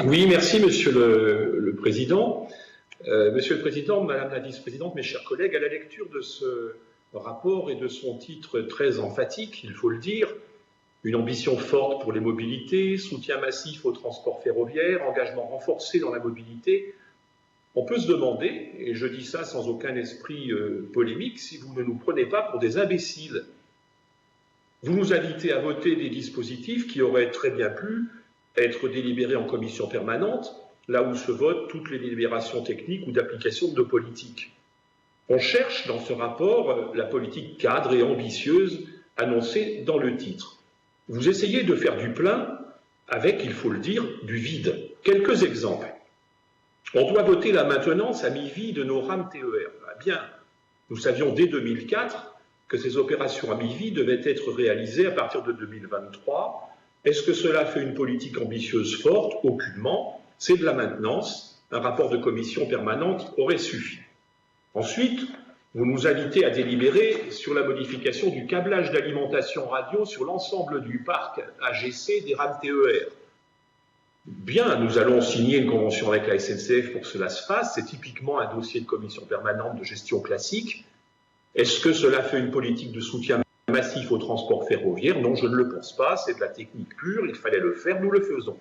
Oui, merci Monsieur le Président. Monsieur le Président, Madame la Vice-Présidente, mes chers collègues, à la lecture de ce rapport et de son titre très emphatique, il faut le dire, une ambition forte pour les mobilités, soutien massif au transport ferroviaire, engagement renforcé dans la mobilité, on peut se demander, et je dis ça sans aucun esprit polémique, si vous ne nous prenez pas pour des imbéciles. Vous nous invitez à voter des dispositifs qui auraient très bien pu être délibérés en commission permanente, là où se votent toutes les délibérations techniques ou d'application de nos politiques. On cherche dans ce rapport la politique cadre et ambitieuse annoncée dans le titre. Vous essayez de faire du plein avec, il faut le dire, du vide. Quelques exemples. On doit voter la maintenance à mi-vie de nos rames TER. Bien, nous savions dès 2004 que ces opérations à mi-vie devaient être réalisées à partir de 2023. Est-ce que cela fait une politique ambitieuse forte? Aucunement. C'est de la maintenance. Un rapport de commission permanente aurait suffi. Ensuite, vous nous invitez à délibérer sur la modification du câblage d'alimentation radio sur l'ensemble du parc AGC des rames TER. Bien, nous allons signer une convention avec la SNCF pour que cela se fasse. C'est typiquement un dossier de commission permanente de gestion classique. Est-ce que cela fait une politique de soutien massif au transport ferroviaire? Non, je ne le pense pas. C'est de la technique pure. Il fallait le faire. Nous le faisons.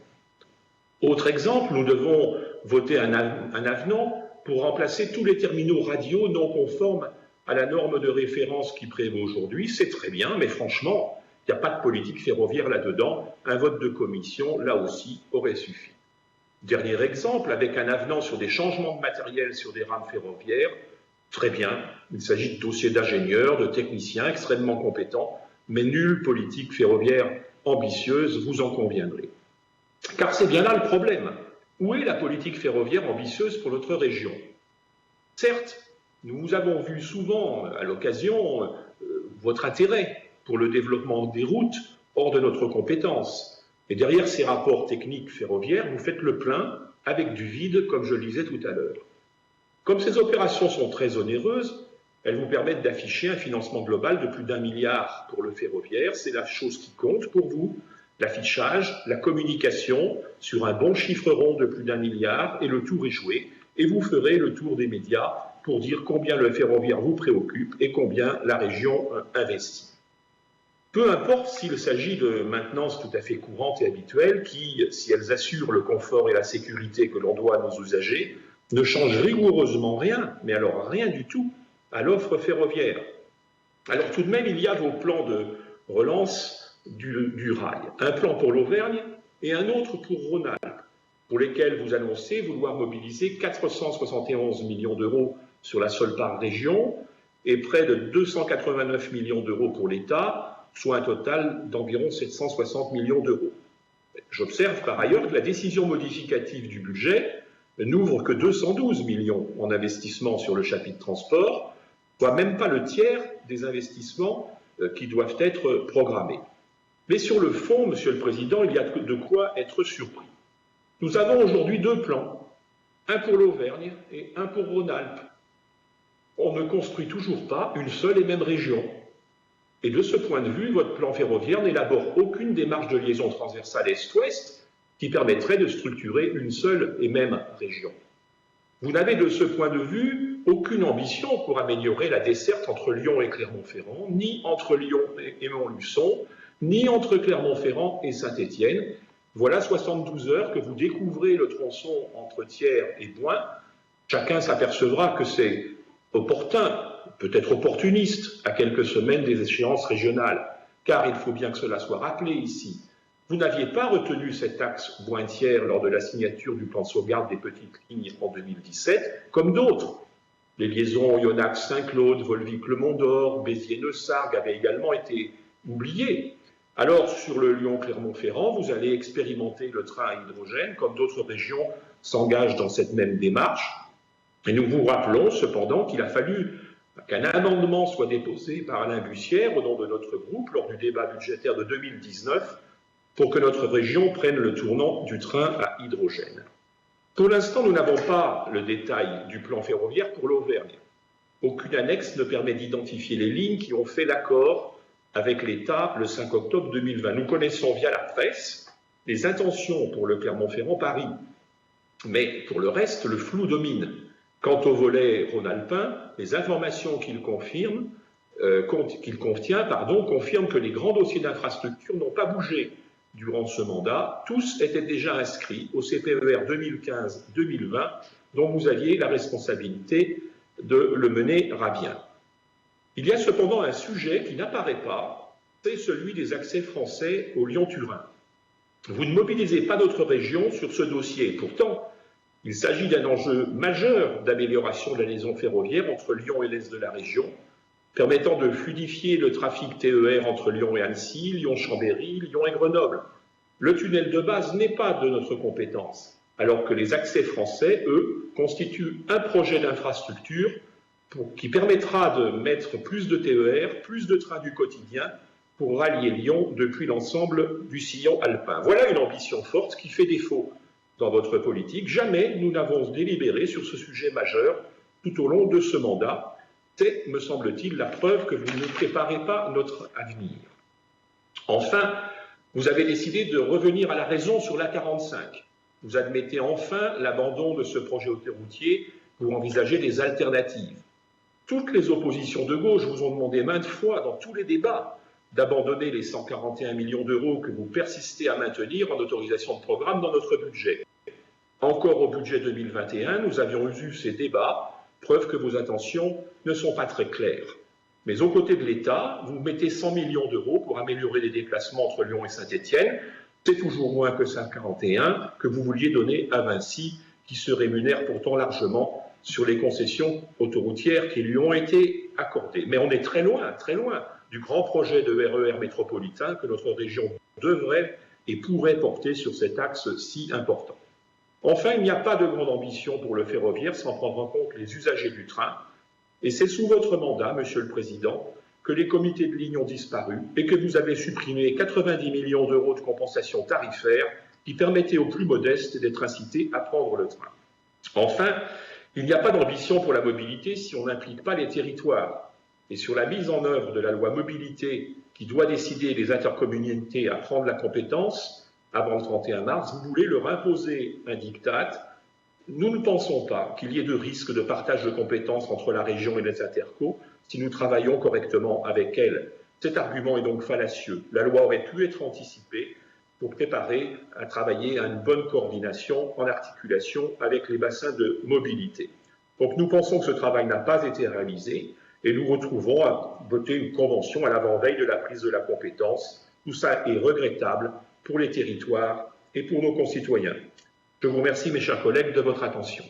Autre exemple, nous devons voter un avenant pour remplacer tous les terminaux radio non conformes à la norme de référence qui prévaut aujourd'hui. C'est très bien, mais franchement, il n'y a pas de politique ferroviaire là-dedans. Un vote de commission, là aussi, aurait suffi. Dernier exemple, avec un avenant sur des changements de matériel sur des rames ferroviaires, très bien, il s'agit de dossiers d'ingénieurs, de techniciens extrêmement compétents, mais nulle politique ferroviaire ambitieuse, vous en conviendrez. Car c'est bien là le problème. Où est la politique ferroviaire ambitieuse pour notre région? Certes, nous avons vu souvent, à l'occasion, votre intérêt pour le développement des routes hors de notre compétence. Et derrière ces rapports techniques ferroviaires, vous faites le plein avec du vide, comme je le disais tout à l'heure. Comme ces opérations sont très onéreuses, elles vous permettent d'afficher un financement global de plus d'1 milliard pour le ferroviaire. C'est la chose qui compte pour vous. L'affichage, la communication sur un bon chiffre rond de plus d'1 milliard et le tour est joué. Et vous ferez le tour des médias pour dire combien le ferroviaire vous préoccupe et combien la région investit. Peu importe s'il s'agit de maintenances tout à fait courantes et habituelles qui, si elles assurent le confort et la sécurité que l'on doit à nos usagers, ne changent rigoureusement rien, mais alors rien du tout, à l'offre ferroviaire. Alors tout de même, il y a vos plans de relance du rail. Un plan pour l'Auvergne et un autre pour Rhône-Alpes, pour lesquels vous annoncez vouloir mobiliser 471 millions d'euros sur la seule part région et près de 289 millions d'euros pour l'État, soit un total d'environ 760 millions d'euros. J'observe par ailleurs que la décision modificative du budget n'ouvre que 212 millions en investissement sur le chapitre transport, soit même pas le tiers des investissements qui doivent être programmés. Mais sur le fond, Monsieur le Président, il y a de quoi être surpris. Nous avons aujourd'hui deux plans, un pour l'Auvergne et un pour Rhône-Alpes. On ne construit toujours pas une seule et même région. Et de ce point de vue, votre plan ferroviaire n'élabore aucune démarche de liaison transversale est-ouest qui permettrait de structurer une seule et même région. Vous n'avez de ce point de vue aucune ambition pour améliorer la desserte entre Lyon et Clermont-Ferrand, ni entre Lyon et Montluçon, ni entre Clermont-Ferrand et Saint-Étienne. Voilà 72 heures que vous découvrez le tronçon entre Thiers et Boin. Chacun s'apercevra que c'est opportun, peut-être opportuniste, à quelques semaines des échéances régionales, car il faut bien que cela soit rappelé ici. Vous n'aviez pas retenu cet axe Boin-Thiers lors de la signature du plan de sauvegarde des petites lignes en 2017, comme d'autres. Les liaisons Oyonnax-Saint-Claude, Volvic-Le Mont-d'Or, Béziers-Neussargues avaient également été oubliées. Alors, sur le Lyon-Clermont-Ferrand, vous allez expérimenter le train à hydrogène, comme d'autres régions s'engagent dans cette même démarche. Et nous vous rappelons cependant qu'il a fallu qu'un amendement soit déposé par Alain Bussière au nom de notre groupe lors du débat budgétaire de 2019 pour que notre région prenne le tournant du train à hydrogène. Pour l'instant, nous n'avons pas le détail du plan ferroviaire pour l'Auvergne. Aucune annexe ne permet d'identifier les lignes qui ont fait l'accord avec l'État le 5 octobre 2020. Nous connaissons via la presse les intentions pour le Clermont-Ferrand-Paris. Mais pour le reste, le flou domine. Quant au volet rhône-alpin, les informations qu'il contient confirment que les grands dossiers d'infrastructure n'ont pas bougé durant ce mandat. Tous étaient déjà inscrits au CPER 2015-2020, dont vous aviez la responsabilité de le mener à bien. Il y a cependant un sujet qui n'apparaît pas, c'est celui des accès français au Lyon-Turin. Vous ne mobilisez pas notre région sur ce dossier. Pourtant, il s'agit d'un enjeu majeur d'amélioration de la liaison ferroviaire entre Lyon et l'est de la région, permettant de fluidifier le trafic TER entre Lyon et Annecy, Lyon-Chambéry, Lyon et Grenoble. Le tunnel de base n'est pas de notre compétence, alors que les accès français, eux, constituent un projet d'infrastructure qui permettra de mettre plus de TER, plus de trains du quotidien pour rallier Lyon depuis l'ensemble du sillon alpin. Voilà une ambition forte qui fait défaut dans votre politique. Jamais nous n'avons délibéré sur ce sujet majeur tout au long de ce mandat. C'est, me semble-t-il, la preuve que vous ne préparez pas notre avenir. Enfin, vous avez décidé de revenir à la raison sur l'A45. Vous admettez enfin l'abandon de ce projet autoroutier pour envisager des alternatives. Toutes les oppositions de gauche vous ont demandé maintes fois, dans tous les débats, d'abandonner les 141 millions d'euros que vous persistez à maintenir en autorisation de programme dans notre budget. Encore au budget 2021, nous avions eu ces débats, preuve que vos intentions ne sont pas très claires. Mais aux côtés de l'État, vous mettez 100 millions d'euros pour améliorer les déplacements entre Lyon et Saint-Étienne. C'est toujours moins que 141 que vous vouliez donner à Vinci, qui se rémunère pourtant largement sur les concessions autoroutières qui lui ont été accordées. Mais on est très loin du grand projet de RER métropolitain que notre région devrait et pourrait porter sur cet axe si important. Enfin, il n'y a pas de grande ambition pour le ferroviaire sans prendre en compte les usagers du train. Et c'est sous votre mandat, Monsieur le Président, que les comités de ligne ont disparu et que vous avez supprimé 90 millions d'euros de compensation tarifaire qui permettaient aux plus modestes d'être incités à prendre le train. Enfin, il n'y a pas d'ambition pour la mobilité si on n'implique pas les territoires. Et sur la mise en œuvre de la loi mobilité qui doit décider les intercommunalités à prendre la compétence avant le 31 mars, vous voulez leur imposer un diktat. Nous ne pensons pas qu'il y ait de risque de partage de compétences entre la région et les intercos si nous travaillons correctement avec elles. Cet argument est donc fallacieux. La loi aurait pu être anticipée pour préparer à travailler à une bonne coordination en articulation avec les bassins de mobilité. Donc nous pensons que ce travail n'a pas été réalisé et nous retrouvons à voter une convention à l'avant-veille de la prise de la compétence. Tout ça est regrettable pour les territoires et pour nos concitoyens. Je vous remercie, mes chers collègues, de votre attention.